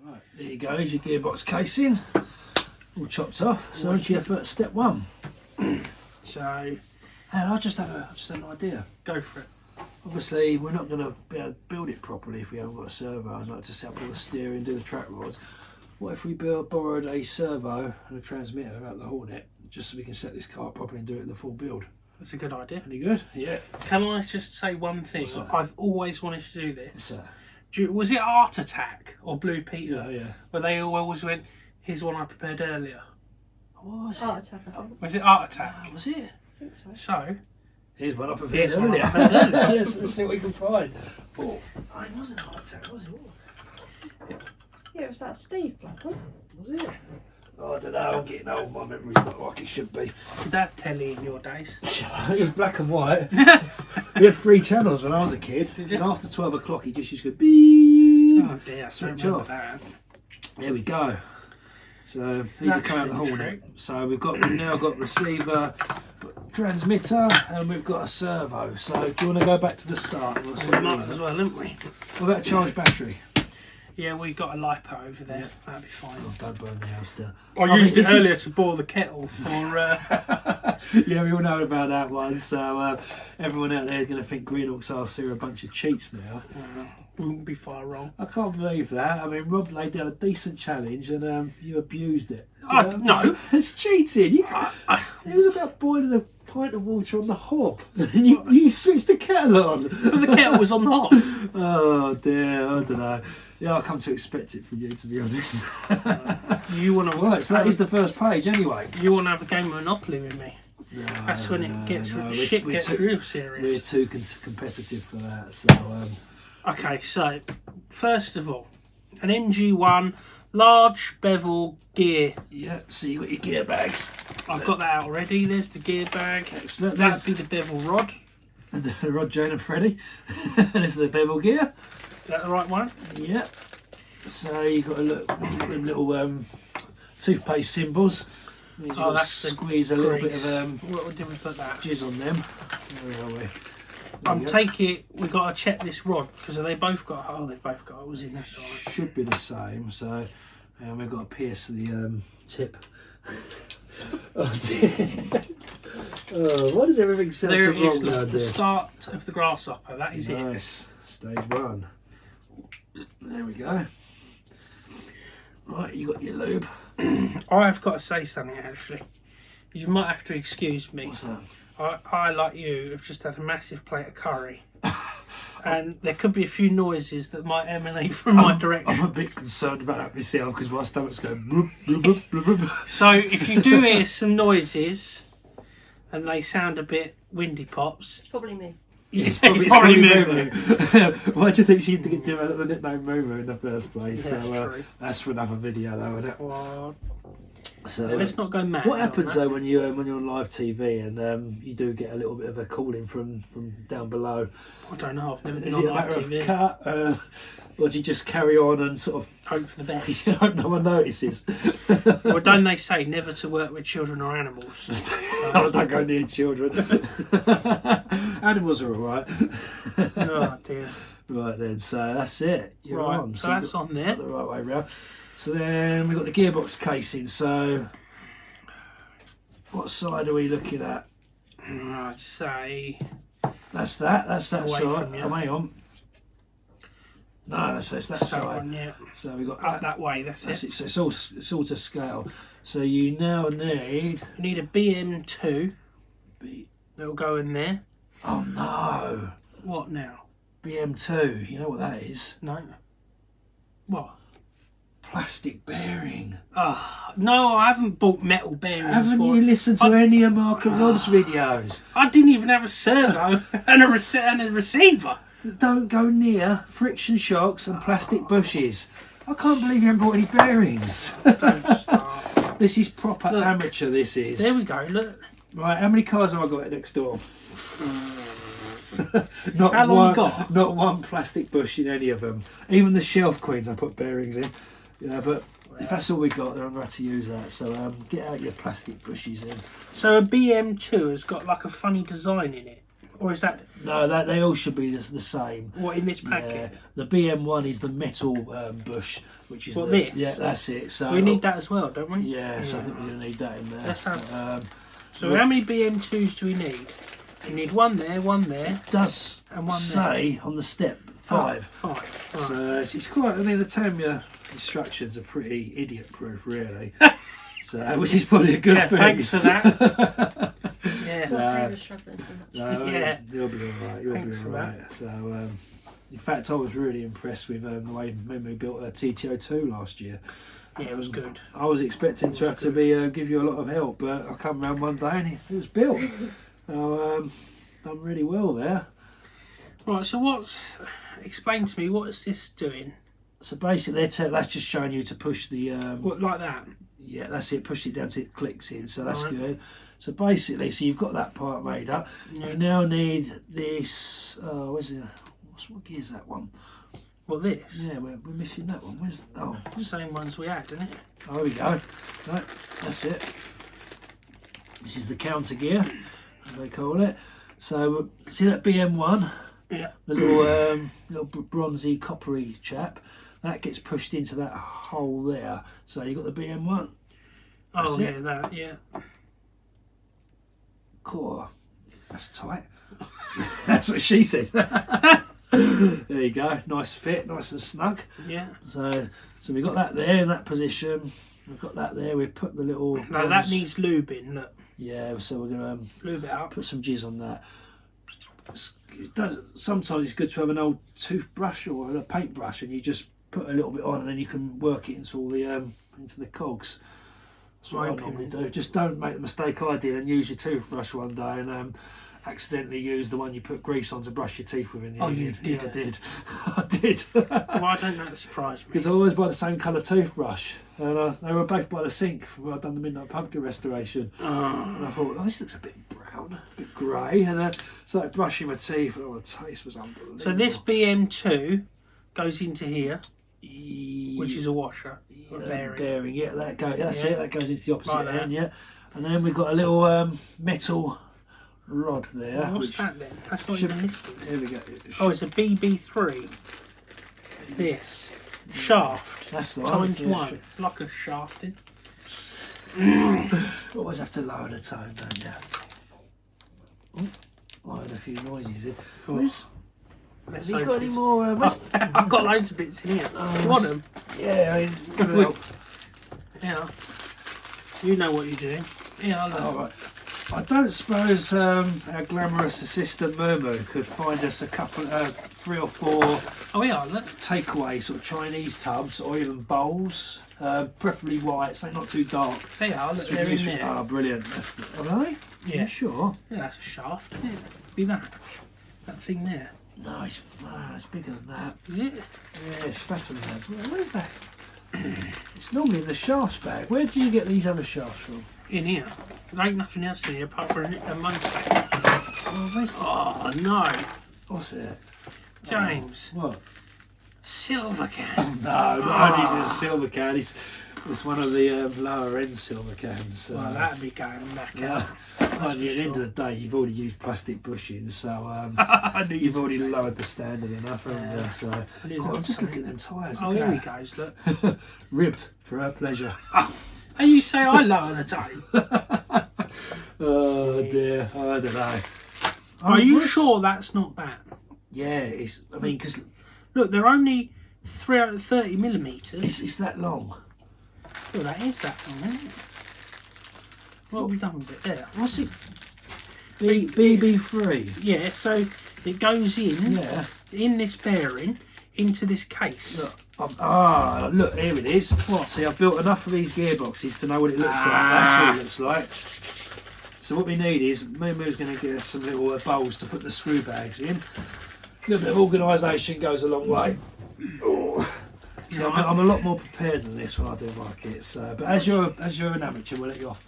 Right, there you go, here's your gearbox casing, all chopped off. So it's your first step one. So, And I just had an idea. go for it. Obviously, we're not going to be able to build it properly if we haven't got a servo. I'd like to set up all the steering, do the track rods. What if we borrowed a servo and a transmitter out of the Hornet, just so we can set this car properly and do it in the full build? That's a good idea. Any good? Yeah. Can I just say one thing? What's that? I've always wanted to do this. What's that? Was it Art Attack or Blue Peter? Yeah, yeah. Where they always went, here's one I prepared earlier. What was Heart it? attack, I think. Was it Art Attack? Was it? I think so. So, Here's one I prepared Here's one I earlier. prepared earlier. let's see what we can find. Oh, it wasn't a heart attack, was it? Yeah, it was that Steve black one. Was it? Oh, I don't know, I'm getting old, my memory's not like it should be. did that telly in your days? It was black and white. We had 3 channels when I was a kid. Did you? And after 12 o'clock, he just used to go beep. Oh dear, I Switch don't remember off. that. There we go. So these are That's coming out the the Hornet. trick. So we've now got receiver, transmitter, and we've got a servo. So do you want to go back to the start? We'll see We might these as are. well, haven't we? What about charge battery? Yeah, we got a lipo over there. That'd be fine. Oh, don't burn the house down. I used this it is- earlier to boil the kettle for. Yeah, we all know about that one. So everyone out there is going to think Greenox RC are a bunch of cheats now. Wouldn't be far wrong. I can't believe that. I mean, Rob laid down a decent challenge and you abused it. No. It's cheating. It was about boiling a pint of water on the hob. And you switched the kettle on. But the kettle was on the hob. Oh dear, I don't know. Yeah, I come to expect it from you, to be honest. You want to Right, so that is the first page anyway. You want to have a game of Monopoly with me? No, That's when it gets no, shit we're gets too- real We're serious. too competitive for that. So Okay, so first of all, an MG1 large bevel gear. yeah, so you got your gear bags. I've got that out already. There's the gear bag. Excellent. That'd be the bevel rod. The Rod, Jane and Freddie. This is the bevel gear. Is that the right one? Yeah. So you got them little toothpaste symbols. Means you've got to that's the squeeze a little bit grease. of What did we put that? jizz on them. Where are we? I'm taking it. We've got to check this rod because they both got. Oh, they both got holes in this one. Should be the same. So we've got to pierce the tip. Oh dear. Oh, why does everything sound There so it is. wrong Look, down the there? start of the Grasshopper. That is it. Nice. Stage 1. There we go. Right, you got your lube. I've got to say something actually. You might have to excuse me. What's that? I like you, have just had a massive plate of curry. And there could be a few noises that might emanate from my direction. I'm a bit concerned about that myself because my stomach's going bloop, bloop, bloop, bloop, bloop. So if you do hear some noises and they sound a bit windy pops, It's probably me. It's probably Moo Moo. Why do you think she developed the nickname Moo Moo in the first place? Yeah, So true. that's for another video though, isn't it? Well, So let's not go mad. what on happens that. though when you're on live TV and you do get a little bit of a calling from down below? I don't know. I've never been Is on it a live matter TV. of cut, or do you just carry on and sort of Hope for the best. you don't no one notices? Well, don't they say never to work with children or animals? I don't go near children. Animals are all right. Oh dear. Right then, so that's it. You're Right, on. so you've that's got- on there. got the right way round. So then we've got the gearbox casing. So what side are we looking at? I'd say That's that. That's that Away side. from you. Oh, hang on. No, that's that so side. on, yeah. So we've got Up that. that way, that's That's it. it. So it's all to scale. So you now need. You need a BM2 B- that'll go in there. Oh no, What now? BM2. You know what that is? No. What? Plastic bearing. Ah, no, I haven't bought metal bearings. Haven't for you it. listened to any of Mark and Rob's videos? I didn't even have a servo and a receiver. Don't go near friction shocks and plastic bushes. I can't believe you haven't bought any bearings. Don't start. This is proper Look. amateur, this is. There we go, look. Right, how many cars have I got next door? Not How long one, you got? Not one plastic bush in any of them. Even the shelf queens I put bearings in. Yeah, but if that's all we got, then I'm going to have to use that. So get out your plastic bushes in. So a BM2 has got like a funny design in it. Or is that No, that they all should be the same. what in this packet? Yeah, the BM1 is the metal bush, which is this? Yeah, that's it. So We need that as well, don't we? Yeah, so I think we're going to need that in there. Let's have- So well- how many BM2s do we need? You need one there, it does and one say on the step 5. Oh, 5. Right. So it's quite. I mean, the Tamiya instructions are pretty idiot-proof, really. So which is probably a good Yeah, thing. thanks for that. Yeah. That's why Fred was struggling so much. No, Yeah. you'll be all right. You'll Thanks be for all right. So, in fact, I was really impressed with the way we built a TTO2 last year. Yeah, it was good. I was expecting to have to be give you a lot of help, but I come around one day and it was built. So, done really well there. Right, so explain to me, what is this doing? So basically, that's just showing you to push the. What, like that? Yeah, that's it. Push it down till it clicks in. So that's Right. good. So basically, so you've got that part made up. Yeah. You now need this. Where's it? What gear is that one? What, this? Yeah, we're missing that one. Where's? Oh, The same ones we had, isn't it? oh, here we go. Right, that's it. This is the counter gear, as they call it. So see that BM1, Yeah. the little bronzy coppery chap, that gets pushed into that hole there. So you got the BM1 Oh, That's yeah, it. that, yeah. core. That's tight. That's what she said. There you go. Nice fit, nice and snug. Yeah. So we got that there in that position. We've got that there. We've put the little. No, that prongs- needs lubing. Look, Yeah, so we're gonna lube it up. put some jizz on that. Sometimes it's good to have an old toothbrush or a paintbrush, and you just put a little bit on, and then you can work it into all the into the cogs. That's what I Right, normally Pim. do. Just don't make the mistake I did and use your toothbrush one day and accidentally use the one you put grease on to brush your teeth with in the Oh, evening. you did? Yeah, I did. I did. Why don't that surprise me? Because I always buy the same colour toothbrush, and they were both by the sink where I'd done the Midnight Pumpkin restoration. And I thought, oh, this looks a bit brown, a bit grey, and then started brushing my teeth, and the taste was unbelievable. So this BM2 goes into here, which is a washer, or a bearing. Yeah, that goes. That's Yeah. it. That goes into the opposite Like that. end. Yeah, and then we've got a little metal rod there. What's which that then? That's not should- even listed. Here we go. Oh, it's a BB3. This. Shaft. That's the one. Times Yeah, one. sure. Like a shafted. Always have to lower the tone, don't you? Oh, I heard a few noises there. Cool. Where's, Let's have you got open any this. more? I've got loads of bits in here. You want them? Yeah, I mean, well, Yeah. You know what you're doing. Yeah, I'll all right. I don't suppose our glamorous assistant Murmu could find us a couple, 3 or 4 Oh, yeah, look. takeaway sort of Chinese tubs or even bowls, preferably white, so not too dark. They are, look, they're in there. Oh, brilliant. That's are they? Yeah. You sure? Yeah, that's a shaft. Yeah. Be that. That thing there. No, it's bigger than that. Is it? Yeah, it's fatter than that. Where's that? It's normally in the shafts bag. Where do you get these other shafts from? In here. There ain't nothing else in here apart from a money pack. Oh, where's the, Oh, no. what's it? James. What? Silver can. No, not only is it a silver can, it's one of the lower end silver cans. Well, that'd be going back yeah. out. Mind you, at the end of the day, you've already used plastic bushings, so I knew you've were already gonna say lowered the standard enough, haven't Yeah. you? So, I knew God, that I'm was just coming. looking at them tyres. Oh, look here at he that. goes, look. Ribbed for her pleasure. And you say I lower the tape. Oh dear, I don't know. Are you what's- sure that's not that? Yeah, it's. I mean, because Look, they're only 330 millimetres. it's that long. Well, that is that long, isn't it? What have we done with it there? What's it? BB3. Yeah, so it goes in Yeah. this bearing into this case. Look, look, here it is. What? See, I've built enough of these gearboxes to know what it looks like. That's what it looks like. So what we need is, Moo's going to get us some little bowls to put the screw bags in. A little bit of organisation goes a long way. Oh. See, I'm a lot more prepared than this when I do my kits. But as you're an amateur, we'll let you off.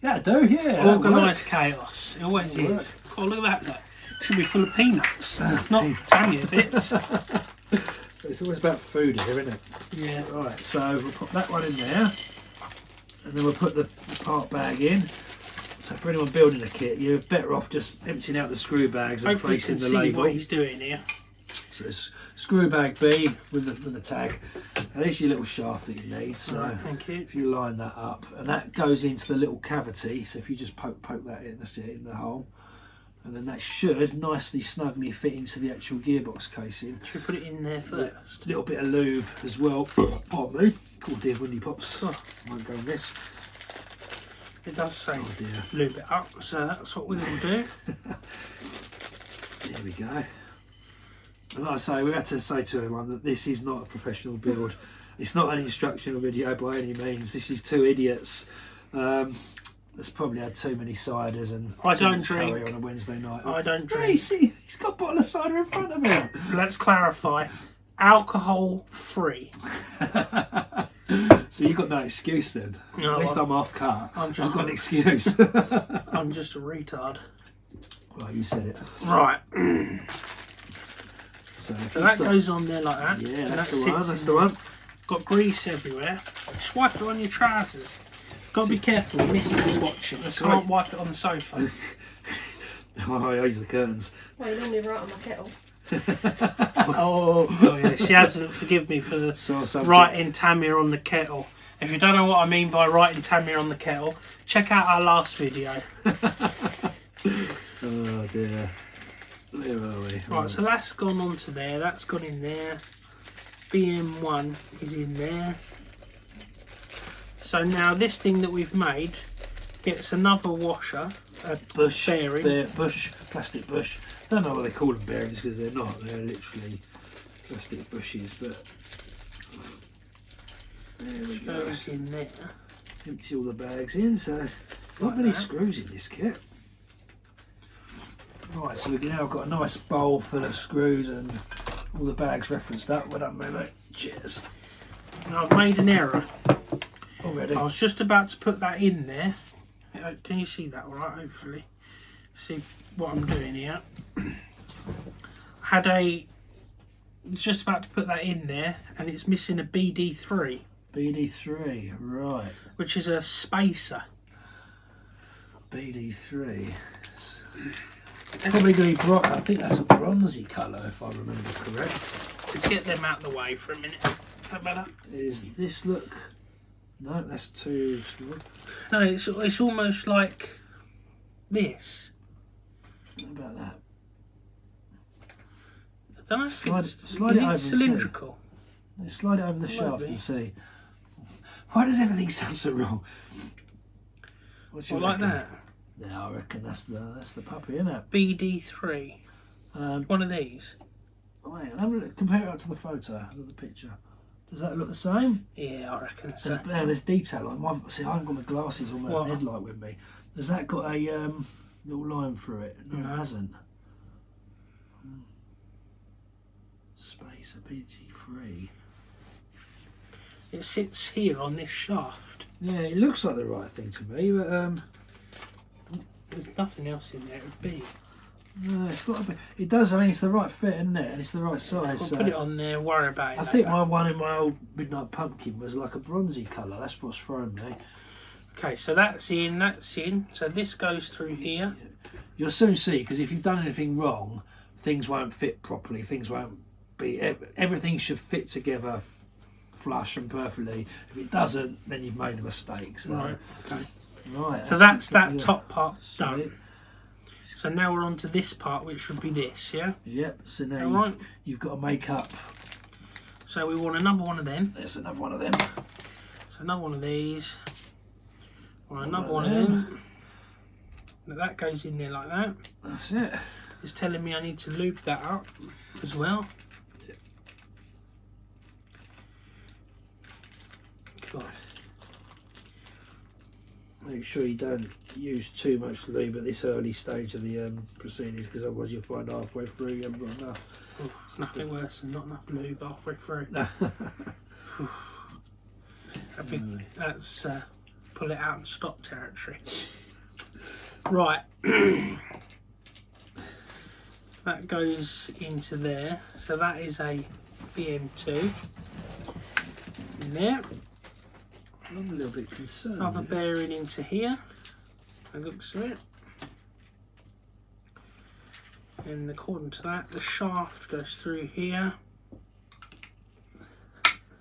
Yeah, I do. Yeah. that Organised chaos. It always That'll is. Oh, look at that. Look. Should be full of peanuts. Not Tanya bits. works. It's always about food here, isn't it? Yeah. Right, so we'll put that one in there, and then we'll put the part bag in. So for anyone building a kit, you're better off just emptying out the screw bags and Hopefully you placing can the see label. what he's doing here. So it's screw bag B with the tag. And there's your little shaft that you need. So Right, thank you. if you line that up, and that goes into the little cavity. So if you just poke that in, that's it, in the hole. And then that should nicely snugly fit into the actual gearbox casing. Should we put it in there first? A little bit of lube as well. Pardon me. Cool dear when you pops. Oh. Won't go in this. It does say Oh dear. lube it up, so that's what we will do. There we go. And like I say, we had to say to everyone that this is not a professional build. It's not an instructional video by any means. This is two idiots. That's probably had too many ciders and I too don't much curry drink. on a Wednesday night. I don't Hey, drink. see, he's got a bottle of cider in front of him. Let's clarify. Alcohol free. So you've got no excuse then. No, At least I'm half cut. I'm just I've got an excuse. I'm just a retard. Right, you said it. Right. So, if So you that stop- goes on there like that. Yeah, and that's that the one. sits That's in the there. one. Got grease everywhere. Just wipe it on your trousers. Got to be careful. Mrs. is watching. That's Can't right. wipe it on the sofa. Oh, I use the curtains. Well, you normally write on my kettle. Oh, Oh yeah, she hasn't forgive me for the so subject. writing Tamir on the kettle. If you don't know what I mean by writing Tamir on the kettle, check out our last video. Oh dear. Where are we? Right, so that's gone onto there. That's gone in there. BM1 is in there. So now this thing that we've made gets another washer, a bush, bearing. bush, plastic bush. I don't know what they call them bearings because they're not. They're literally plastic bushes. But there we go. Goes in there. Empty all the bags in. So not Like many that. screws in this kit. Right, so we've now got a nice bowl full of screws and all the bags referenced up. Well done, mate. Cheers. Now I've made an error. Already. I was just about to put that in there. Can you see that all right, hopefully? See what I'm doing here. Just about to put that in there and it's missing a BD3. BD3, right. Which is a spacer. BD3. It's probably going to be bright. I think that's a bronzy colour if I remember correct. Let's get them out the way for a minute. Is that better? Is this look? No, that's too small. No, it's almost like this. What about that? I don't know if Slide- it's slide is it over it and see. cylindrical. Let's slide it over the Might shaft be. and see. Why does everything sound so wrong? What do Or you like reckon? that. Yeah, I reckon that's the puppy, isn't it? BD3. One of these. Wait, have a look, compare it up to the photo, the picture. Does that look the same? Yeah, I reckon so. There's detail. See, I haven't got my glasses or my What? headlight with me. Has that got a little line through it? No, No. it hasn't. Space, a BG3. It sits here on this shaft. Yeah, it looks like the right thing to me, but There's nothing else in there. It would be. no, it's got to be. It does. I mean, it's the right fit, isn't it? And it's the right size. We'll So put it on there. Worry about it. I later. think my one in my old Midnight Pumpkin was like a bronzy colour. That's what's thrown me. Okay, so that's in. That's in. So this goes through here. You'll soon see, because if you've done anything wrong, things won't fit properly. Things won't be. Everything should fit together, flush and perfectly. If it doesn't, then you've made a mistake. So, Right. Okay. right. So that's that yeah. top part done. Sweet. So now we're on to this part, which would be this. Yeah. Yep. So now All you've got to make up. So we want another one of them. There's another one of them. So another one of these. Or another of one of them. them. Now that goes in there like that. That's it. It's telling me I need to loop that up as well. Cool. Make sure you don't use too much lube at this early stage of the proceedings, because otherwise you'll find halfway through you haven't got enough. Oh, it's nothing worse than not enough lube halfway through. That's pull it out and stop territory. Right. That goes into there. So that is a BM2 in there. I'm a little bit concerned. Another bearing into here. it looks of it. And according to that, the shaft goes through here.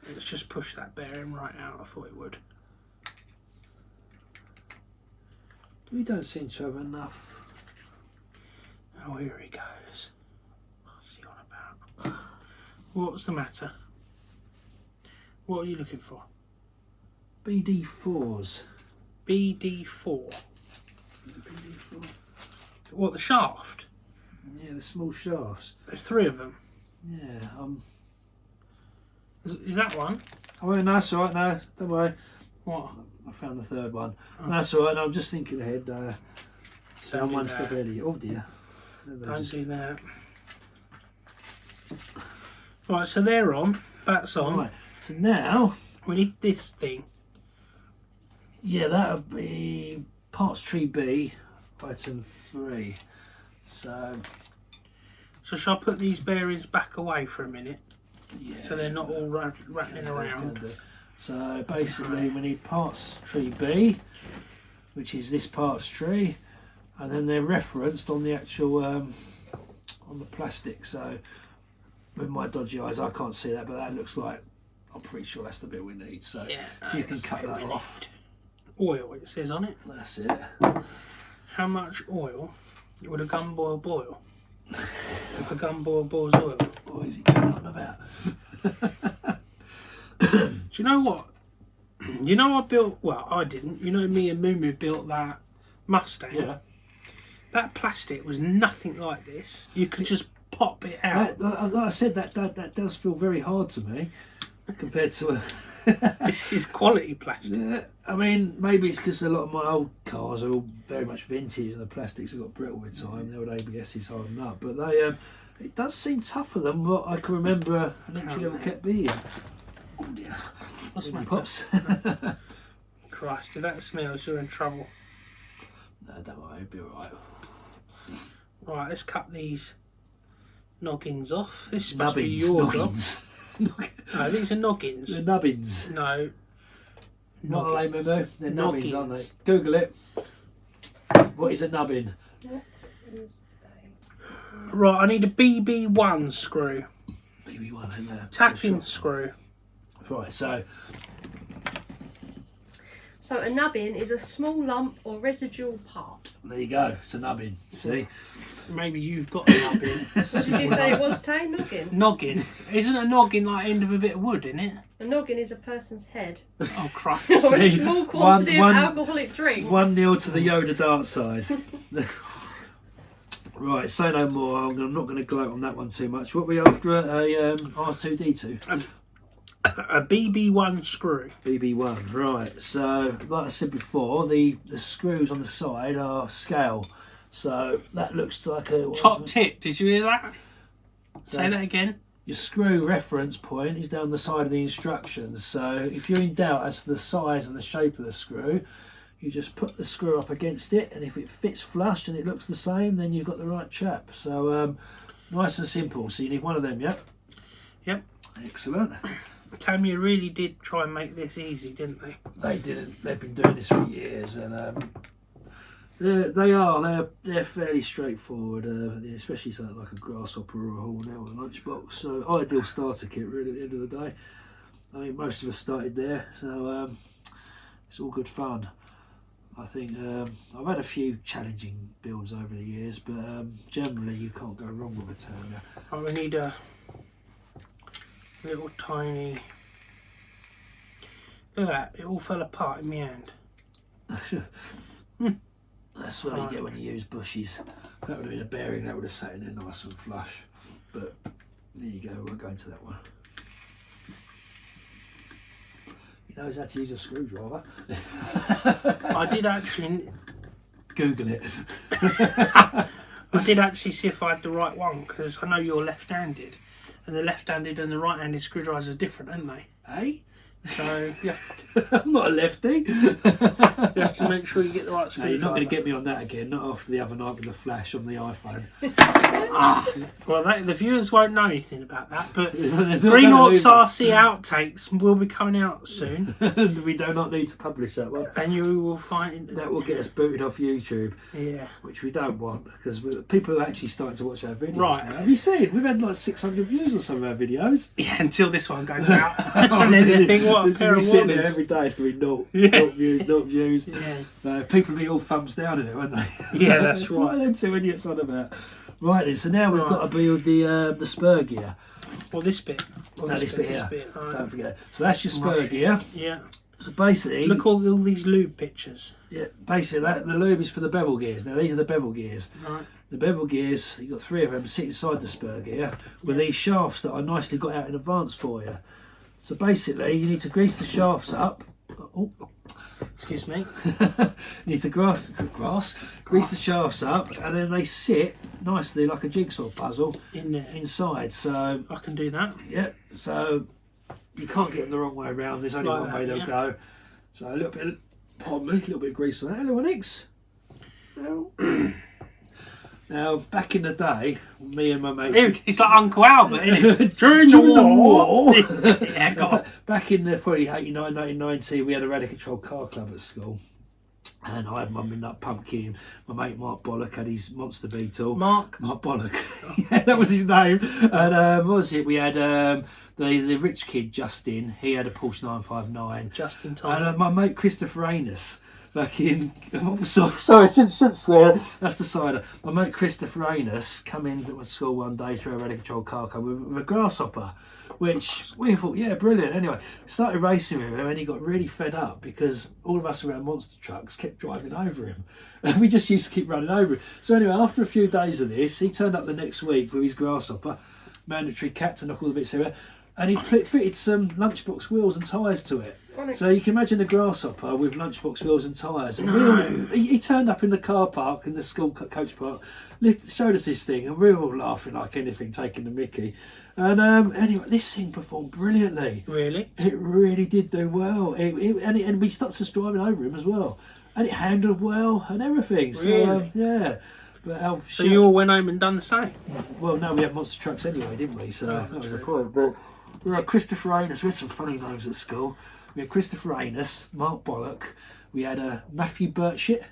Let's just push that bearing right out. I thought it would. We don't seem to have enough. Oh, here he goes. What's he on about? What's the matter? What are you looking for? BD4s. BD4. BD4. What, the shaft? Yeah, the small shafts. There's 3 of them. Yeah, Is that one? Oh, no, that's all right. No, don't worry. What? I found the 3rd one. Oh. No, that's all right. No, I'm just thinking ahead. So Don't do one step that. ahead of you. Oh dear. Don't do that. Right, so they're on. That's on. Right. So now, We need this thing. yeah, that would be parts tree B, item 3. So So shall I put these bearings back away for a minute? yeah. So they're not all rattling around. So basically, we need parts tree B, which is this parts tree, and then they're referenced on the actual on the plastic. So with my dodgy eyes, I can't see that, but that looks like, I'm pretty sure that's the bit we need. So Yeah, you can that's cut what that we off. need. Oil, it says on it. That's it. How much oil would a gun boil? If a gun boils oil. What is he going on about? Do you know what? You know I built, well I didn't, you know me and Moo built that Mustang. Yeah. That plastic was nothing like this. You could just pop it out. Like I said, that does feel very hard to me compared to a. This is quality plastic. Yeah, I mean, maybe it's because a lot of my old cars are all very much vintage and the plastics have got brittle with time. The old ABS is hardened up, but they it does seem tougher than what I can remember an entry level kept being. Oh dear, What's the matter? pops. Christ, if that smells, you're in trouble. No, don't worry, it'll be alright. Right, let's cut these noggins off. This is supposed to be Nubbins, your job. noggins. No, these are noggins. They're nubbins. No. Not a lame memo. They're nubbins, aren't they? Noggins. Google it. What is a nubbin? What is Right, I need a BB1 screw. BB1 in there. Tapping screw. Right, so So a nubbin is a small lump or residual part. there you go. It's a nubbin. See? Maybe you've got a noggin. What did you say it was, Tay? Noggin? Noggin. Isn't a noggin like end of a bit of wood, isn't it? A noggin is a person's head. Oh, Christ. Or a See, small quantity one- of alcoholic drink. 1-0 to the Yoda dart side. Right, say no more. I'm not going to gloat on that one too much. What we after? A R2D2? A BB1 screw. BB1, right. So, like I said before, the screws on the side are scale. So, that looks like a... Top tip, did you hear that? So, Say that again. your screw reference point is down the side of the instructions. So, if you're in doubt as to the size and the shape of the screw, you just put the screw up against it, and if it fits flush and it looks the same, then you've got the right chap. So, nice and simple. So, you need one of them, yep? Yep. Excellent. Tamiya really did try and make this easy, didn't they? They didn't. They've been doing this for years, and they're fairly straightforward. Especially something like a Grasshopper or a Hornet or a Lunchbox. So ideal starter kit, really. At the end of the day, I mean, most of us started there, so it's all good fun. I think I've had a few challenging builds over the years, but generally you can't go wrong with a Tamiya. Oh, we need a little tiny... Look at that, it all fell apart in my hand. That's what you get when you use bushes. That would have been a bearing, that would have sat in there nice and flush. But there you go, we'll go into that one. He knows how to use a screwdriver. I did actually... Google it. I did actually see if I had the right one, because I know you're left-handed. And the left-handed and the right-handed screwdrivers are different, aren't they? Hey? So yeah, I'm not a lefty. you have to make sure you get the right No, you're not going to screwdriver. get me on that again. Not after the other night with the flash on the iPhone. Well, the viewers won't know anything about that, but They're not Green gonna Orcs do that. RC outtakes will be coming out soon, We do not need to publish that one. and you will find That will get us booted off YouTube, yeah. which we don't want because people are actually starting to watch our videos Right. now. Have you seen? We've had like 600 views on some of our videos. Yeah, until this one goes out, and then you think, what a This will pair be of sitting there warners. every day. It's going to be not, Yeah. not views, not views. Yeah, People will be all thumbs down in it, won't they? Yeah, that's What are right. them two idiots on about? Right then, so now we've Right. got to build the spur gear. well, this bit. Well, No, this bit here. right. Don't forget that. So that's your spur Right. gear. Yeah, So basically, look all these lube pictures. yeah, basically the lube is for the bevel gears. Now these are the bevel gears. Right. The bevel gears, you've got 3 of them sit inside the spur gear with these shafts that I nicely got out in advance for you. So basically, you need to grease the shafts up. Oh, Excuse me. you need to grease the shafts up, and then they sit nicely like a jigsaw puzzle In there. inside. So I can do that. yeah, so you can't get them the wrong way around. There's only Like one that, way they'll yeah. go. So a little bit, pardon me, a little bit of grease on that. Hello, Alex. Now, back in the day, me and my mates. It's like Uncle Albert, isn't it? During the war. Yeah, go on. Back in the probably 89, 1990, we had a radio control car club at school. And I had my Midnight Pumpkin. My mate Mark Bollock had his Monster Beetle. Mark. Bollock. Yeah, that was his name. And what was it? We had the rich kid, Justin. He had a Porsche 959. Just in time. And my mate Christopher Anus. Back in, sorry, shouldn't swear. That's the cider. My mate Christopher Anus come in to school one day through a radio control car club with a Grasshopper, which we thought, yeah, brilliant. Anyway, started racing with him, and he got really fed up because all of us around monster trucks kept driving over him, and we just used to keep running over him. So anyway, after a few days of this, he turned up the next week with his Grasshopper, mandatory cat to knock all the bits here, and he fitted some lunchbox wheels and tyres to it. So you can imagine the Grasshopper with lunchbox wheels and tyres. And he turned up in the car park, in the school coach park, showed us this thing, and we were all laughing like anything, taking the mickey. And anyway, this thing performed brilliantly. Really? It really did do well. And we stopped us driving over him as well. And it handled well and everything. So, Really? yeah. But So you all went home and done the same? well, no, we had monster trucks anyway, didn't we? So that was the true. point. But we had Christopher Anus. We had some funny names at school. We had Christopher Anus, Mark Bollock. We had Matthew Birchit,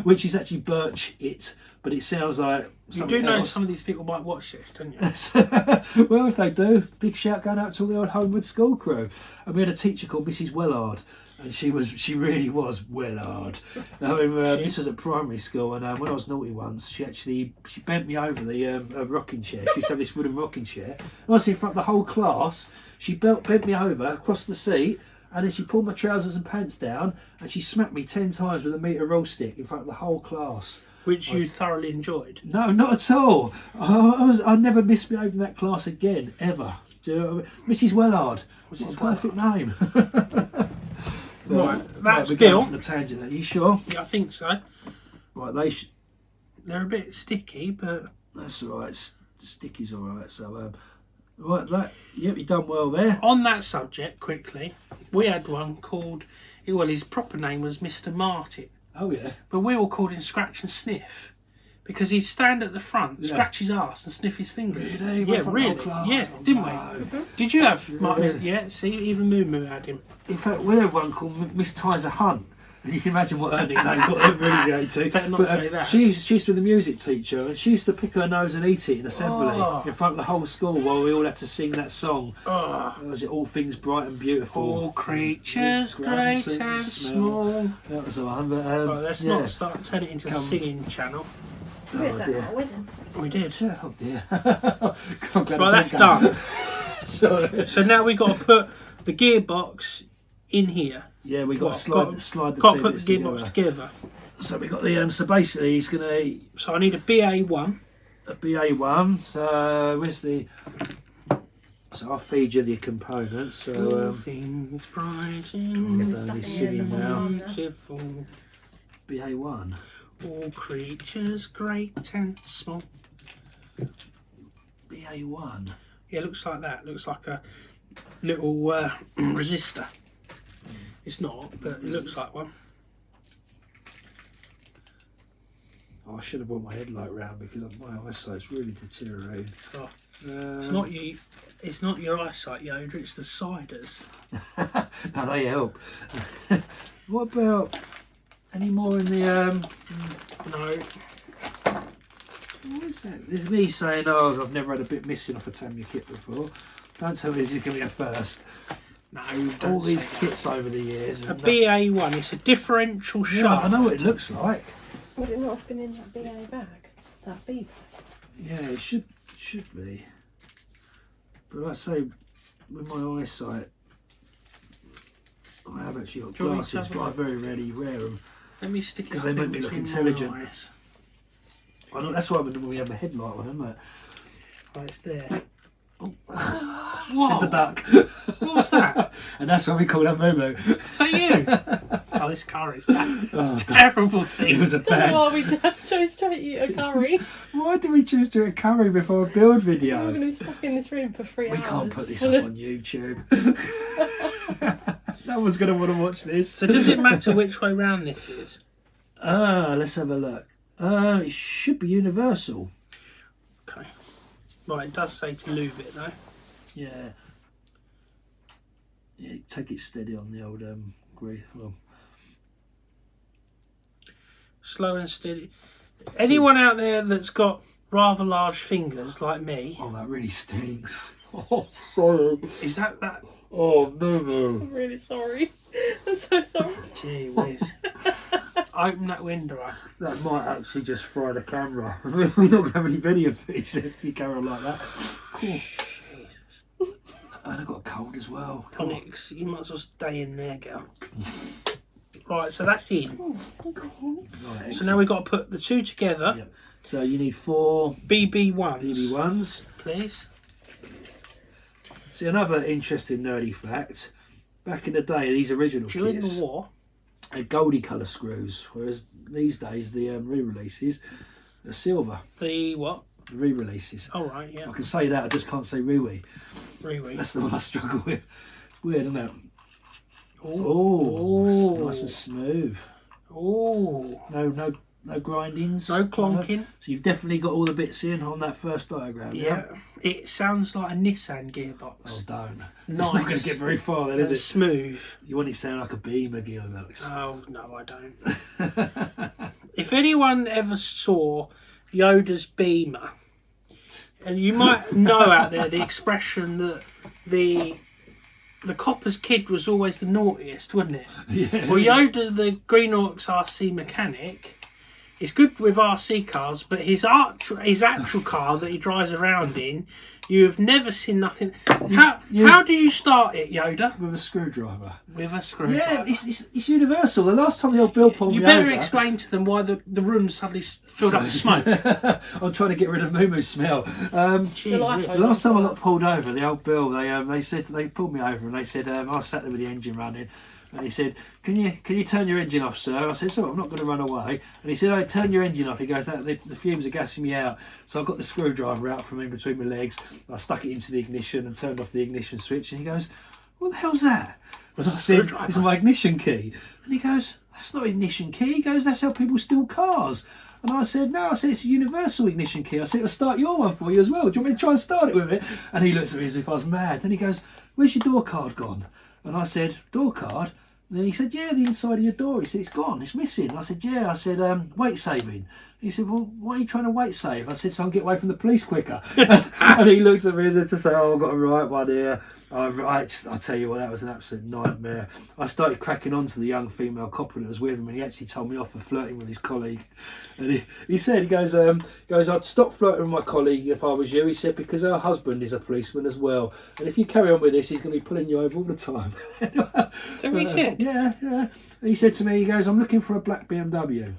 which is actually Birch It, but it sounds like You something do know else. some of these people might watch this, don't you? Well, if they do, big shout going out to all the old Homewood school crew. And we had a teacher called Mrs. Wellard, and she really was Wellard. This was at primary school, and when I was naughty once, she bent me over the rocking chair. She used to have this wooden rocking chair. And honestly, in front of the whole class, she bent me over across the seat, and then she pulled my trousers and pants down, and she smacked me 10 times with a metre roll stick in front of the whole class. Which you thoroughly enjoyed. No, not at all. I never misbehaved in that class again, ever. Do you know what I mean? Mrs. Wellard. What a perfect name. Right, that's we're Bill. going on a tangent. Are you sure? Yeah, I think so. Right, They're a bit sticky, but that's all right. Sticky's all right. So, right, yep, you done well there. on that subject, quickly, we had one called, well, his proper name was Mr. Martin, Oh yeah. but we all called him Scratch and Sniff because he'd stand at the front, scratch his arse and sniff his fingers. Really? Yeah, Went from really. the whole class? Yeah, Oh, didn't no. we? Did you have Martin? Yeah, see, even Moo Moo had him. In fact, we had one called Miss Tizer Hunt. And you can imagine what her nickname got really to. Better not say that. She used to be the music teacher, and she used to pick her nose and eat it in assembly in front of the whole school while we all had to sing that song. Oh. Was it All Things Bright and Beautiful? All creatures great and small. That was the one. But, Right, let's not turn it into a Come. singing channel. We had Oh that dear. at our wedding. We did. Oh dear. I'm glad Right, I that's did done. that. Sorry. So now we've got to put the gearbox in here. Yeah, we got What, to slide the got two to put bits the gearbox together. So we got the so basically he's gonna So I need a BA1. a BA1. So where's the? So I'll feed you the components. So Things bright I'm and only Stuff sitting in the now. beautiful. BA1. All creatures great and small. BA1. Yeah, looks like that. Looks like a little resistor. It's not, but it looks like one. Oh, I should have brought my headlight round because my eyesight's really deteriorating. Oh, it's not you. It's not your eyesight, Yoda. It's the ciders. No, they help. What about any more in the? No. What is that? This is me saying, "Oh, I've never had a bit missing off a Tamiya kit before." Don't tell me this is going to be a first. No. All these kits over the years. A BA1. It's a differential Yeah, shaft. I know what it looks like. Would it not have been in that BA bag? That B bag? Yeah, it should be. But like I say, with my eyesight, I have actually got Do you want me to glasses, have a but I look? very rarely wear them. Let me stick it Because up they make in me look between my intelligent. eyes. I know, that's why when we have a headlight on, isn't it? Oh, it's there. Said the duck. What was that? And that's why we call that Moo. Is that you? Oh, this curry's bad. Oh, Terrible thing. it was a Don't know bad. why we chose to eat a curry. Why did we choose to do a curry before a build We're video? going to be stuck in this room for 3 We hours. can't put this full up of- on YouTube. No one's going to want to watch this. So does it matter which way round this is? Let's have a look. It should be universal. Okay. Right, it does say to lube it though. Yeah. Yeah, take it steady on the old grease. Well, Slow and steady. Anyone out there that's got rather large fingers like me, oh, that really stinks. Oh, sorry. is that? Oh, no. I'm really sorry. I'm so sorry. Gee whiz. Open that window up. That might actually just fry the camera. We're not going to have any video footage left if you carry on like that. Cool. And I got a cold as well. Come on. Tonics, you might as well stay in there, girl. Right, so that's in. Right, So now we've got to put the two together. Yep. So you need 4 BB1s, BB1s. please. See, another interesting nerdy fact. Back in the day, these original During kits the war, had goldy colour screws, whereas these days the re-releases are silver. the what? The re-releases. Oh right, yeah. I can say that, I just can't say Ree-wee. Really. That's the one I struggle with. Weird, isn't it? Oh, Oh, nice and smooth. oh, No grindings. no clonking. So you've definitely got all the bits in on that first diagram. Yeah, it sounds like a Nissan gearbox. Oh, don't. Nice. It's not going to get very far then, is It's it? smooth. You want it to sound like a Beamer gearbox. Oh no, I don't. If anyone ever saw Yoda's Beamer, and you might know out there the expression that the copper's kid was always the naughtiest, wasn't it? Yeah. Well, Yoda, the Green Ox RC mechanic, is good with RC cars, but his actual car that he drives around in, you have never seen nothing. How do you start it, Yoda? With a screwdriver. With a screwdriver. Yeah, it's universal. The last time the old Bill pulled You me better over... explain to them why the room suddenly filled up with smoke. I'm trying to get rid of Moo smell. Gee The light whiz. The last time I got pulled over, the old Bill, they pulled me over and they said, I was sat there with the engine running, and he said, can you turn your engine off, sir? I said, so I'm not going to run away. And he said, oh, turn your engine off. He goes, the fumes are gassing me out. So I got the screwdriver out from in between my legs. I stuck it into the ignition and turned off the ignition switch. And he goes, what the hell's that? And I said, it's my ignition key. And he goes, that's not ignition key. He goes, that's how people steal cars. And I said, no, it's a universal ignition key. I said, I'll start your one for you as well. Do you want me to try and start it with it? And he looks at me as if I was mad. Then he goes, where's your door card gone? And I said, door card? And then he said, yeah, the inside of your door. He said, it's gone, it's missing. I said, yeah. I said, weight saving. He said, well, why are you trying to weight save? I said, so I can get away from the police quicker. And he looks at me as if to say, oh, I've got a right one here. I tell you what, that was an absolute nightmare. I started cracking on to the young female copper that was with him, and he actually told me off for flirting with his colleague. And he said, I'd stop flirting with my colleague if I was you. He said, because her husband is a policeman as well. And if you carry on with this, he's going to be pulling you over all the time. So he said? Yeah. And he said to me, he goes, I'm looking for a black BMW.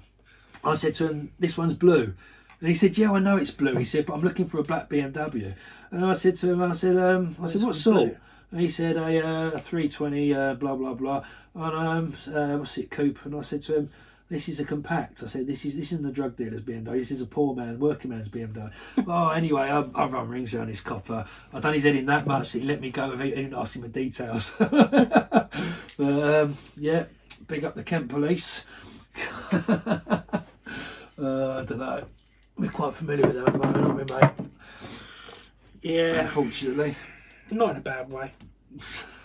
I said to him, this one's blue. And he said, yeah, I know it's blue. He said, but I'm looking for a black BMW. And I said to him, what sort? Blue? And he said, a 320, blah, blah, blah. And, what's it, coupe? And I said to him, This is a compact. I said, this isn't a drug dealer's BMW. This is a poor man, working man's BMW. Well, anyway, I run rings around this copper. I've done his head in that much that he let me go without even asking for details. But, yeah, big up the Kent police. I don't know. We're quite familiar with them at the moment, aren't we, mate? Yeah. Unfortunately. Not in a bad way.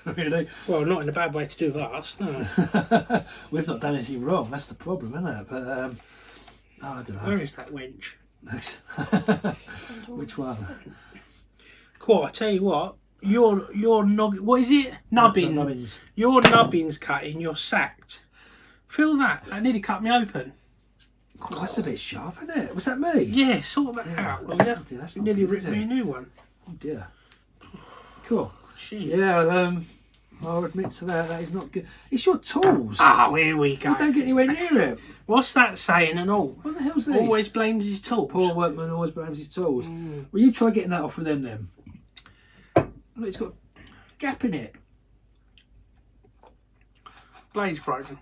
Really? Well, not in a bad way to do with us, no. We've not done anything wrong. That's the problem, isn't it? But I don't know. Where is that wench? Which one? Cool, I tell you what. Your what is it? Nubbin. Nubbins. Your nubbin's cutting. You're sacked. Feel that? That nearly cut me open. God, that's a bit sharp, isn't it? Was that me? Yeah, sort that out. Well, yeah. Oh dear, that's You not nearly good, ripped is me a it? new one. Oh dear. Cool. Gee. Yeah, I'll admit to that. That is not good. It's your tools. Oh, here we go. You don't get anywhere near it. What's that saying and all? What the hell's this? Always blames his tools. Poor workman always blames his tools. Well, you try getting that off with them then. Look, it's got a gap in it. Blade's broken.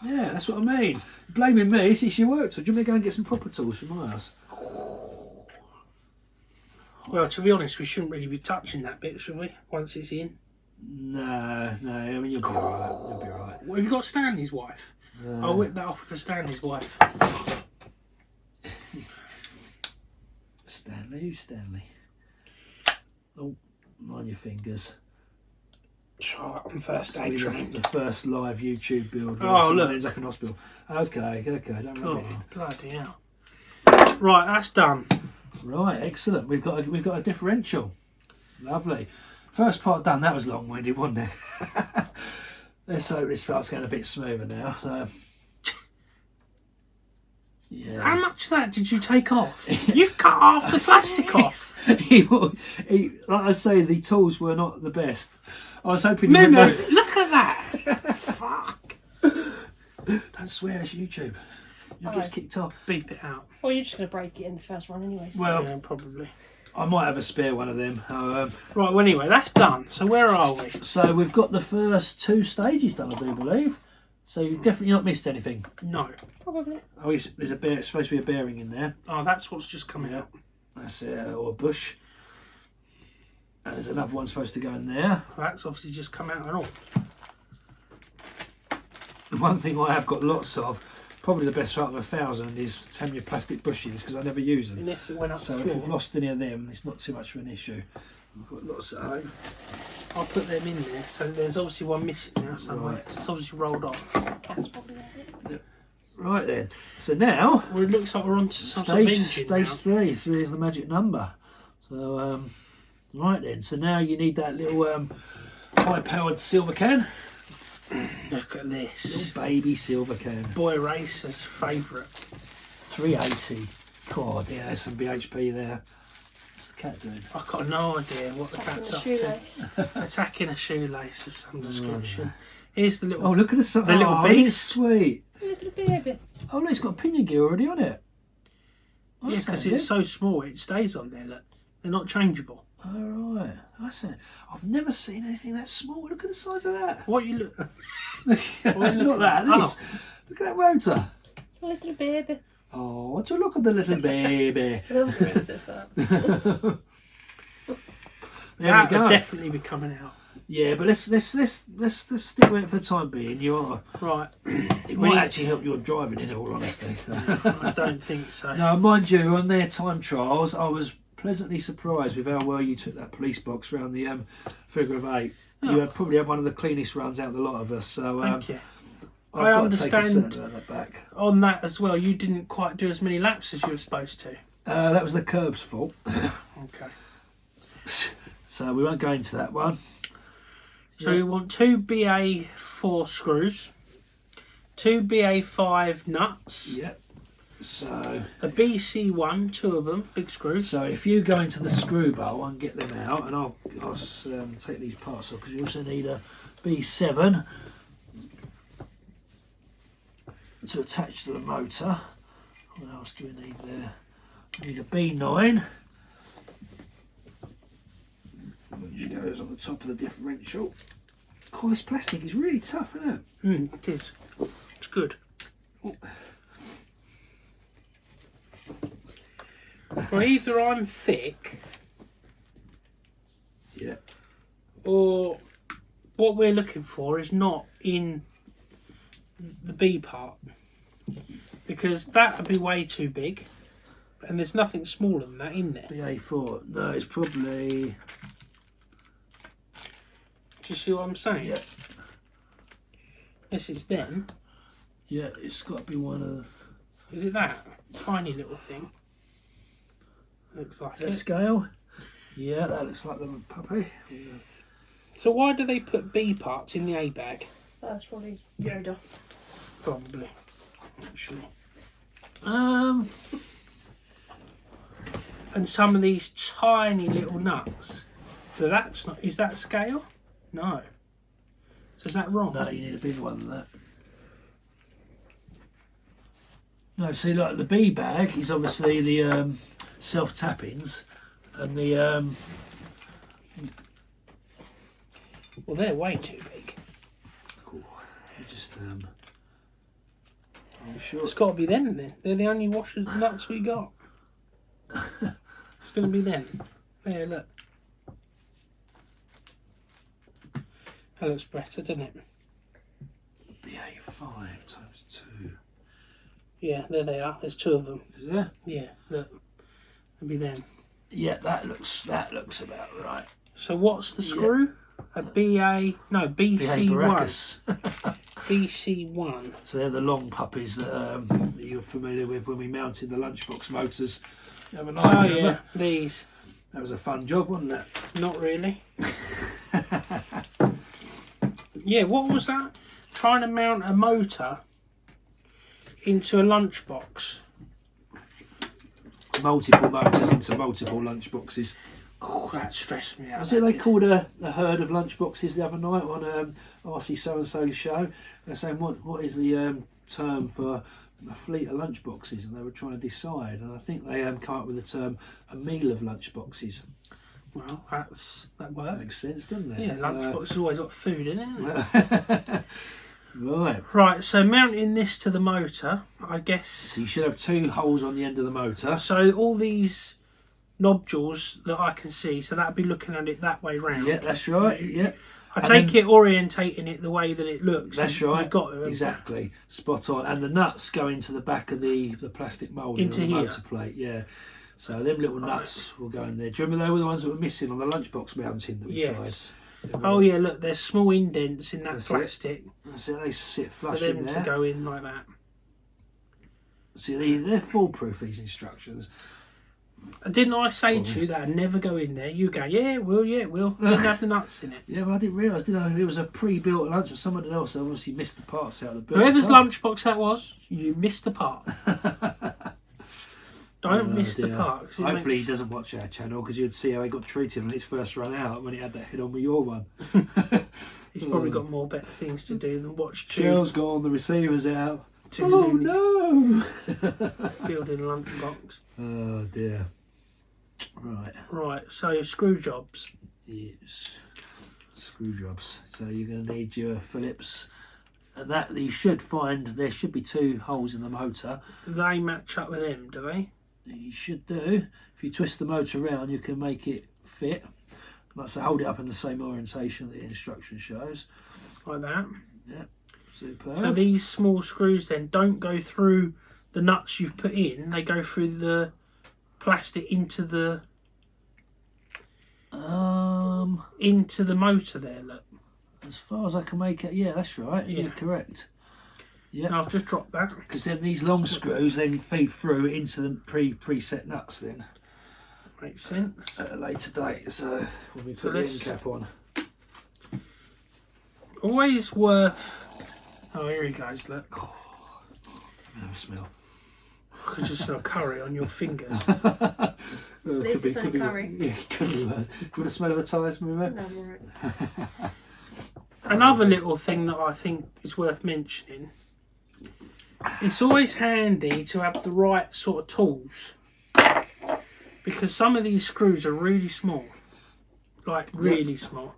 Yeah, that's what I mean. Blaming me, it's your work tool. Do you want me to go and get some proper tools from my house? Well, to be honest, we shouldn't really be touching that bit, should we? Once it's in. No, I mean, you'll be alright. You'll be alright. Well, have you got Stanley's wife? I'll whip that off for Stanley's wife. Stanley? Who's Stanley? Oh, mind your fingers. Right, on first It's aid gonna be training. the first live YouTube build where Oh, someone look. ends up in hospital. Okay, don't rub Oh, it in. bloody hell. Right, that's done. Right, excellent. We've got a differential. Lovely. First part done. That was long-winded, wasn't it? Let's hope this starts getting a bit smoother now. So, yeah. How much of that did you take off? You've cut half the plastic off. Like I say, the tools were not the best. I was hoping you Memo, wouldn't. look at that. Fuck. Don't swear, it's YouTube. You'll get kicked off. Beep it out. Well, you're just going to break it in the first one anyway. So. Well, Yeah, probably. I might have a spare one of them. Right, well, anyway, that's done. So where are we? So we've got the first 2 stages done, I do believe. So you've definitely not missed anything. No. Probably. Oh, there's supposed to be a bearing in there. Oh, that's what's just coming Yeah. out. That's it, or a bush. And there's another one supposed to go in there. That's obviously just come out and all. The one thing I have got lots of, probably the best part of 1,000, is Tamiya plastic bushings because I never use them. Unless it went up So the if floor. you've lost any of them, it's not too much of an issue. I've got lots at home. I'll put them in there. So there's obviously one missing now somewhere. Right. It's obviously rolled off. Cat's probably at it. Right then. So now, Well, it looks like we're on to some sort of engine stage now. 3. 3 is the magic number. So, right then. So now you need that little high-powered silver can. Look at this. Little baby silver can. Boy Racer's favourite. 380. God, yeah, there's some BHP there. What's the cat doing? I've got no idea what the cat's up to. Shoelace. Attacking a shoelace of some description. Here's the little. Oh, look at the little beast. Sweet. Little baby. Oh, look, it's got a pinion gear already on it. Oh, Yeah, that's because handy. it's so small, it stays on there. Look, they're not changeable. Oh, right. That's it. I've never seen anything that small. Look at the size of that. What you look? Not that. Oh. This. Look at that motor. Little baby. Oh, why don't you look at the little baby? Little princess, that. There That we would go. definitely be coming out. Yeah, but let's stick with it for the time being. You are. Right. It might actually help your driving, in all honesty. So. I don't think so. No, mind you, on their time trials, I was pleasantly surprised with how well you took that police box round the figure of 8. Oh. You had probably had one of the cleanest runs out of the lot of us. So Thank you. I've I got to take a understand certain amount of that back. on that as well. You didn't quite do as many laps as you were supposed to. That was the curb's fault. Okay. So we won't go into that one. So we want 2 BA4 screws, 2 BA5 nuts, Yep. So a BC1, 2 of them, big screws. if you go into the screw bowl and get them out, and I'll take these parts off because you also need a B7 to attach to the motor. What else do we need there? We need a B9, which goes on the top of the differential. God, this plastic is really tough, isn't it? It is. It's good. Well, either I'm thick, Yeah. or what we're looking for is not in the B part, because that would be way too big, and there's nothing smaller than that in there. BA4. No, it's probably. Do you see what I'm saying? Yeah. This is them. Yeah, it's got to be one of. Is it that tiny little thing? Looks like Is that it. scale? Yeah, that looks like the puppy. So why do they put B parts in the A bag? That's probably Yoda. Probably, actually. Um. And some of these tiny little nuts. So that's not. Is that scale? No. So is that wrong? No, you need a bigger one than that. No, see, like the B bag is obviously the self tappings, and the Well, they're way too big. cool. You just I'm sure It's got to be them then. They're the only washers and nuts we got. It's going to be them. There, look. That looks better, doesn't it? BA5 times 2. Yeah, there they are. There's two of them. Is there? Yeah, look. It'll be them. Yeah, that looks about right. So what's the screw? A BA... No, BC1. Baracus. BC1. So they're the long puppies that you're familiar with when we mounted the lunchbox motors the other night. Oh, remember? yeah, these. That was a fun job, wasn't it? Not really. Yeah, what was that? Trying to mount a motor into a lunchbox. Multiple motors into multiple lunchboxes. Oh, that stressed me out. I see they called a herd of lunchboxes the other night on RC So and So's show. They're saying what is the term for a fleet of lunchboxes, and they were trying to decide. And I think they come up with the term a meal of lunchboxes. Well, that works. Makes sense, doesn't it? Yeah, lunchbox has always got food in it, hasn't it? Right. Right, so mounting this to the motor, I guess. So you should have two holes on the end of the motor. So all these nodules that I can see, so that'd be looking at it that way round. Yeah, that's right. Yeah. I take it orientating it the way that it looks. That's right. You've got to, exactly. Spot on. And the nuts go into the back of the plastic moulding Into on the here. motor plate. Yeah. So them little nuts will go in there. Do you remember they were the ones that were missing on the lunchbox mounting that we Yes. tried? Oh yeah, look, there's small indents in that That's plastic That's it. They sit for flush in them there. to go in like that. See, they're foolproof, these instructions. Didn't I say to you that I'd never go in there? You go, yeah, it will. Didn't have the nuts in it. Yeah, but I didn't realise, did I? It was a pre-built lunch for someone else. Obviously missed the parts out of the build. Whoever's lunchbox that was, you missed the part. Don't miss the dear. part. 'Cause it Hopefully makes- he doesn't watch our channel, because you'd see how he got treated on his first run out when he had that head on with your one. He's probably got more better things to do than watch two Shell's gone, the receiver's out. loonies no! building a lunchbox. Oh dear. Right. Right, so screw jobs. Yes. Screw jobs. So you're going to need your Phillips. And that you should find there should be two holes in the motor. They match up with them, do they? You should do. If you twist the motor around, you can make it fit. Like, so hold it up in the same orientation that the instruction shows. Like that. Yep. Superb. So these small screws then don't go through the nuts you've put in. They go through the plastic into the motor there, look. As far as I can make it, yeah, that's right. Yeah. You're correct. Yeah. Now I've just dropped that. Because then these long screws then feed through into the preset nuts then Makes sense. at a later date. So when we So put the end let's- cap on. Always worth... Oh, here he goes, look. Have a smell. I could just smell curry on your fingers. Least it's only curry. Yeah, could be worse. Do you want to smell of the tyres, Mima? No, I'm alright. Another little thing that I think is worth mentioning. It's always handy to have the right sort of tools, because some of these screws are really small, like really small.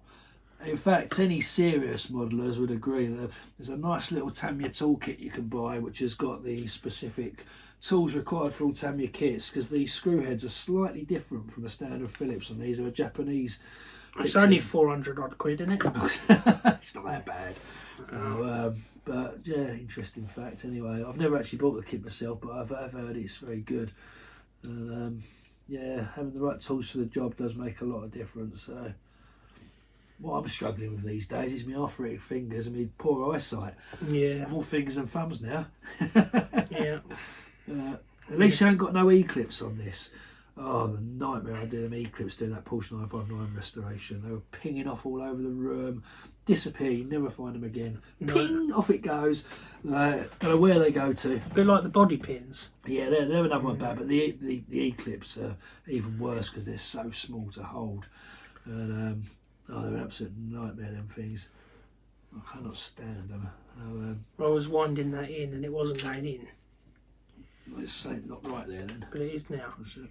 In fact, any serious modelers would agree that there's a nice little Tamiya toolkit you can buy, which has got the specific tools required for all Tamiya kits, because these screw heads are slightly different from a standard Phillips, and these are a Japanese. It's only 400 odd quid, isn't it? It's not that bad. So, but yeah, interesting fact. Anyway, I've never actually bought the kit myself, but I've heard it's very good. And yeah, having the right tools for the job does make a lot of difference. So, what I'm struggling with these days is my arthritic fingers and my poor eyesight. Yeah. More fingers than thumbs now. Yeah. At least you haven't got no E-clips on this. Oh, the nightmare I did them E-clips doing that Porsche 959 restoration. They were pinging off all over the room, disappear, you never find them again. No. Ping, off it goes. Don't know where they go to. A bit like the body pins. Yeah, they're another one bad, but the E-clips are even worse because they're so small to hold. And oh, they're an absolute nightmare, them things. I cannot stand them. I was winding that in and it wasn't going in, It's saying not right there then. but it is now. That's it.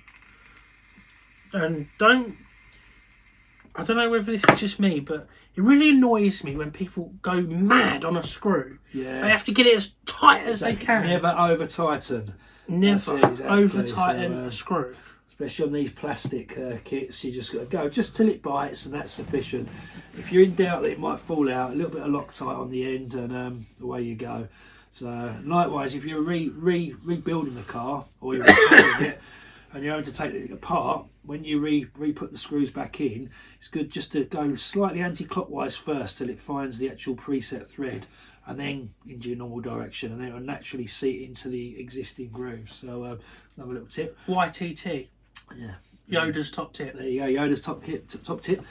And I don't know whether this is just me, but it really annoys me when people go mad on a screw. Yeah. They have to get it as tight as they can. Never over tighten. Never exactly. over tighten So, a screw. Especially on these plastic kits, you just got to go just till it bites, and that's sufficient. If you're in doubt that it might fall out, a little bit of Loctite on the end, and away you go. So likewise, if you're rebuilding the car or you're repairing it and you're having to take it apart, when you re-put the screws back in, it's good just to go slightly anti-clockwise first till it finds the actual preset thread, and then into your normal direction, and then it'll naturally seat into the existing groove. So that's another little tip. YTT. Yeah. Yoda's top tip. There you go, Yoda's top tip.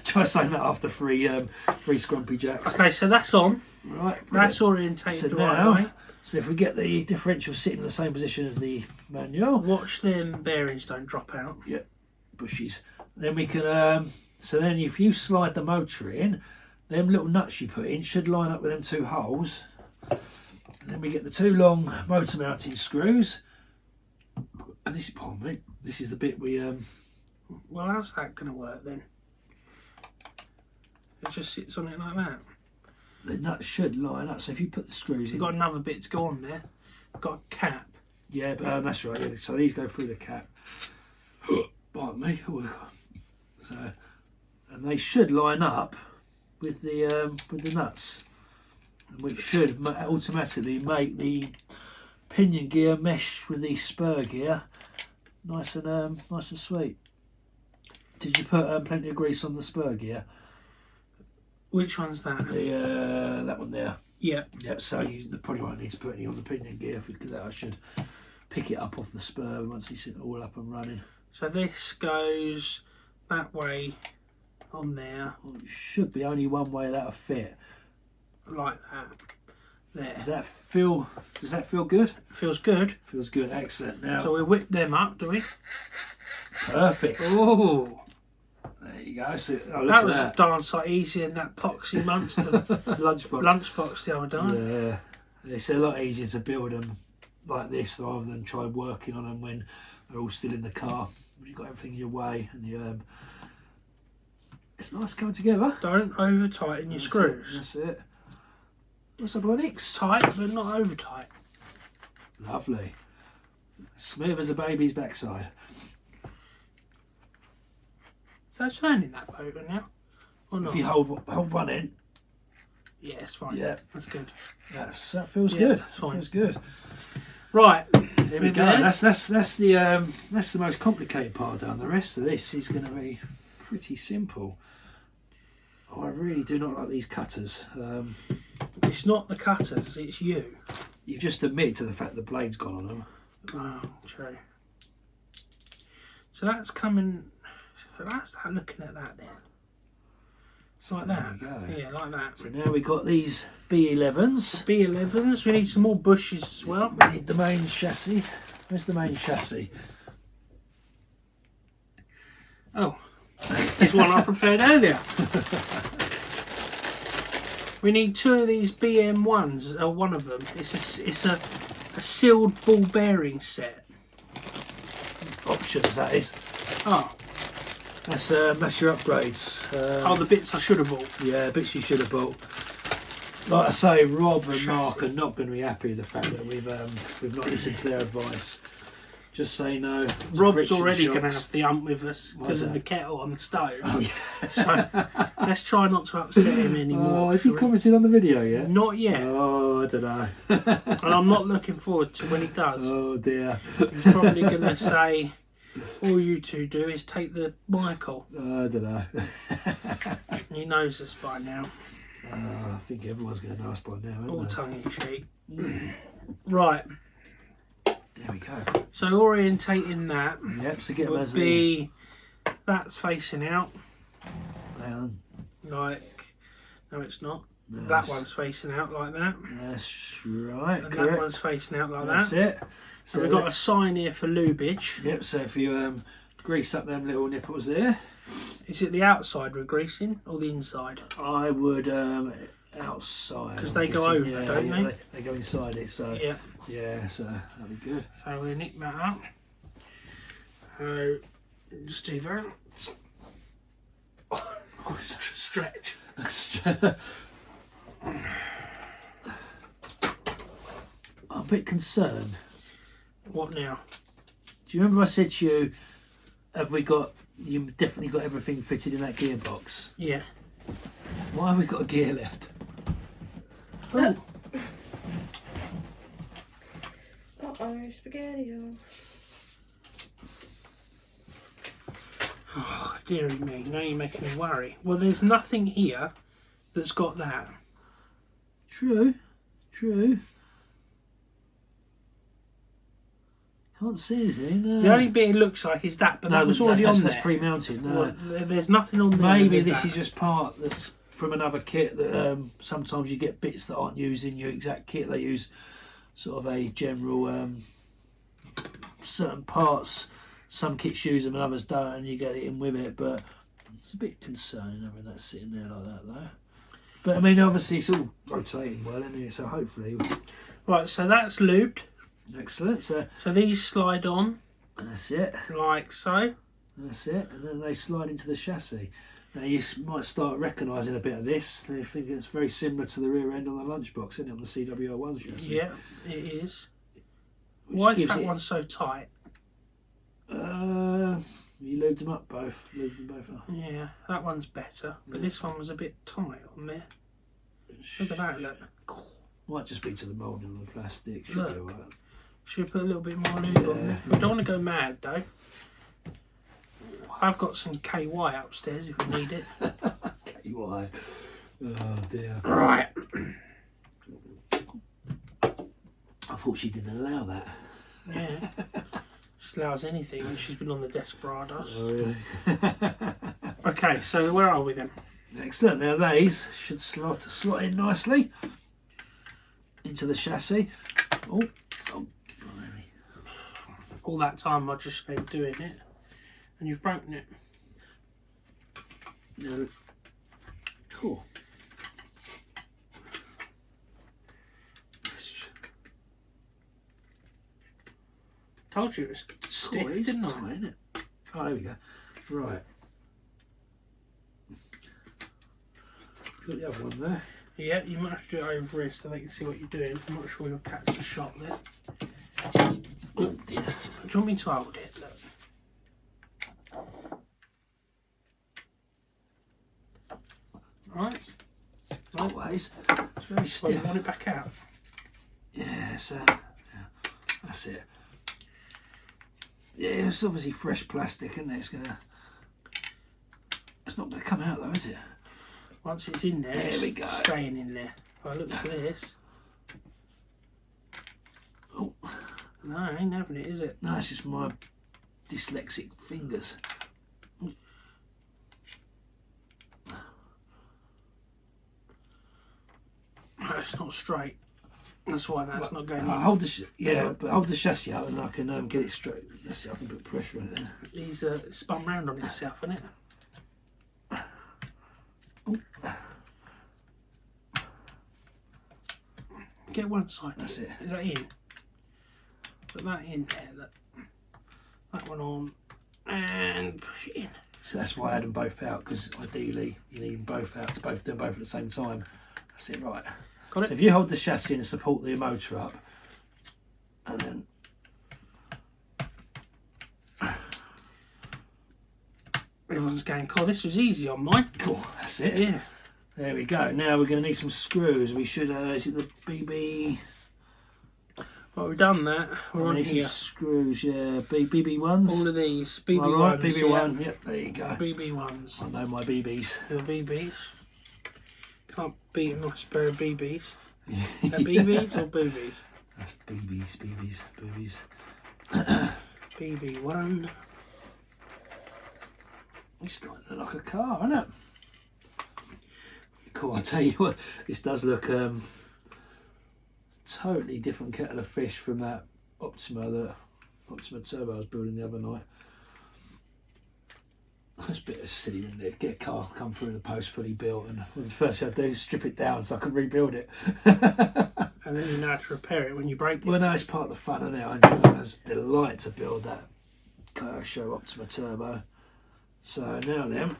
Try saying that after three Scrumpy Jacks. Okay, so that's on. Right. That's orientated So the right now, way. so if we get the differential sitting in the same position as the manual, Watch them bearings don't drop out. yeah, bushes. Then we can. So then, if you slide the motor in, them little nuts you put in should line up with them two holes. And then we get the two long motor mounting screws. And this, pardon me, this is the bit we. Well, how's that going to work then? It just sits on it like that. The nuts should line up. So if you put the screws in, You've got another bit to go on there. Got a cap. yeah, but that's right. Yeah. So these go through the cap. Pardon me. So, and they should line up with the nuts, which should automatically make the pinion gear mesh with the spur gear nice and sweet. Did you put plenty of grease on the spur gear? Which one's that? The that one there. Yeah. Yep. So you probably won't need to put any on the pinion gear because that should pick it up off the spur once it's all up and running. So this goes that way on there. Well, it should be only one way that'll fit. Like that. There. Does that feel good? Feels good. Feels good. Excellent. Now, So we whip them up, do we? perfect. Oh, There you go. So, oh, look that at was that. darn sight easier than that Poxy Monster lunchbox the other day. Yeah, it's a lot easier to build them like this rather than try working on them when they're all still in the car. You've got everything your way, and you. It's nice coming together. Don't over tighten your screws. That's it. What's up, Onyx? Tight, but not over tight. Lovely. Smooth as a baby's backside. So turning that motor now, or not? If you hold one end, Yeah, it's fine. yeah, That's good. that feels Yeah, good. that's fine. Feels good. Right. There we We're go. there. That's the most complicated part down. The rest of this is going to be pretty simple. Oh, I really do not like these cutters. It's not the cutters, it's you. You've just admitted to the fact the blade's gone on them. Oh, true. So that's coming. So that's that. Looking at that then. It's like There that. we go. Yeah, like that. So now we've got these B11s. B11s. We need some more bushes as well. We need the main chassis. Where's the main chassis? Oh, it's one I prepared earlier. We need two of these BM1s, or one of them. It's a sealed ball bearing set. Options, that is. Oh, That's your upgrades. Oh, the bits I should have bought. Yeah, bits you should have bought. Like I say, Rob and Chassis. Mark are not going to be happy with the fact that we've not listened to their advice. Just say no. to Rob's friction already shocks. going to have the ump with us Why's because of that? the kettle on the stove. Oh, yeah. So let's try not to upset him anymore. Oh, has he commented on the video yet? Not yet. Oh, I don't know. And I'm not looking forward to when he does. Oh dear. He's probably going to say, all you two do is take the Michael. Oh, I don't know. He knows us by now. I think everyone's going to know us by now, All isn't tongue in cheek. Right. There we go. So orientating that Yep, so get them would as the... be that's facing out. Hang on. Like, no, it's not. No, That one's facing out like that. That's right, And correct. that one's facing out like That's that. it. So we've got a sign here for lubage. Yep, so if you grease up them little nipples there, Is it the outside we're greasing or the inside? I would outside. 'Cause I'm they go guessing. over, don't they? They go inside it, so Yeah. so that'd be good. So we'll nick that up. So just do that. Oh, stretch. I'm a bit concerned. What now? Do you remember I said to you, you've definitely got everything fitted in that gearbox? Yeah. Why have we got a gear left? Oh, Uh-oh, spaghetti. oh, dearie me. Now you're making me worry. Well, there's nothing here that's got that. True. Can't see anything. No. The only bit it looks like is that, but that was already on there. That's pre-mounted. No. Well, there's nothing on there. Maybe with this that. is just part that's from another kit that sometimes you get bits that aren't used in your exact kit. They use sort of a general certain parts. Some kits use them and others don't, and you get it in with it. But it's a bit concerning having that sitting there like that, though. But I mean, obviously it's all rotating well, isn't it? So hopefully, Right, so that's lubed. excellent. So These slide on that's it. like so. That's it, and then they slide into the chassis. Now you might start recognising a bit of this. They think it's very similar to the rear end on the lunchbox, isn't it, on the CWR1 chassis? Yeah, it is. Which Why is gives that it- one so tight? You lubed them up both. Lubed them both up. Yeah, that one's better, but this one was a bit tight on there. Look at that, look. Might just be to the moulding of the plastic. Should be Look. alright. Should we put a little bit more lube on there? We don't want to go mad though. I've got some KY upstairs if we need it. KY. Oh dear. Right. I thought she didn't allow that. Yeah. She allows anything when she's been on the Desperados. Oh really? Okay, so where are we then? Excellent. Now these should slot in nicely into the chassis. Oh, blimey. All that time I just spent doing it, and you've broken it. Now, cool. Told you it was stiff, Cool, it's didn't I? tight, isn't it? Oh, there we go. Right. Got the other one there. Yeah, you might have to do it over here so they can see what you're doing. I'm not sure you'll catch the shot there. Oh dear. Do you want me to hold it? Look. Right. Always. It's very Well, you stiff. want it back out? Yeah, so yeah, that's it. Yeah, it's obviously fresh plastic, isn't it? It's not gonna come out though, is it? Once it's in there, There it's we go. staying in there. If I look at this, Oh no, I ain't having it, is it? no, it's just my dyslexic fingers. No, it's not straight. That's why that's not going in. Hold the but hold the chassis out and I can get it straight. Let's see, I can put pressure on it then. He's spun round on itself, isn't it? Get one side. That's it. Is that in? Put that in there. Look. That one on. And push it in. So that's why I had them both out, because ideally you need them both out, do them both at the same time. That's it, right. Got it? So if you hold the chassis and support the motor up, and then Everyone's going, cool, this was easy on mine. cool, that's it. Yeah. There we go. Now we're going to need some screws. We should, is it the BB? Well, we've done that. We're on need here. some screws, yeah. BB ones. All of these. BB All ones. right, BB one. Yep, there you go. BB ones. I know my BBs. Your BBs. Can't beat a nice pair of BBs. BBs or boobies? That's BBs. BB1. It's starting to look like a car, isn't it? Cool, I'll tell you what, this does look totally different kettle of fish from that Optima Turbo I was building the other night. It's a bit silly, isn't it? Get a car come through the post fully built, and the first thing I do is strip it down so I can rebuild it. And then you know how to repair it when you break it. Well, no, it's part of the fun, isn't it? I enjoy it. It was a delight to build that Show Optima Turbo. So now then.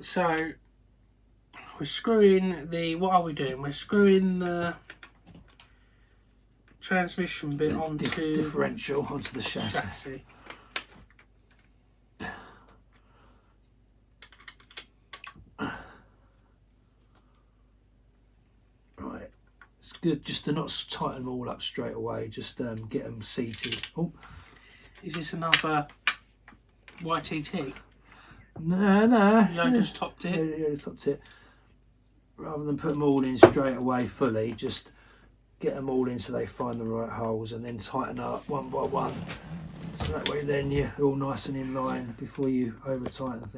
So we're screwing the, what are we doing? We're screwing the transmission bit onto differential onto the chassis. Right, it's good just to not tighten them all up straight away. Just get them seated. Oh, is this another YTT? No. You just topped it. Yeah, just topped it. Rather than put them all in straight away fully, just get them all in so they find the right holes, and then tighten up one by one. So that way then you're all nice and in line before you over tighten things.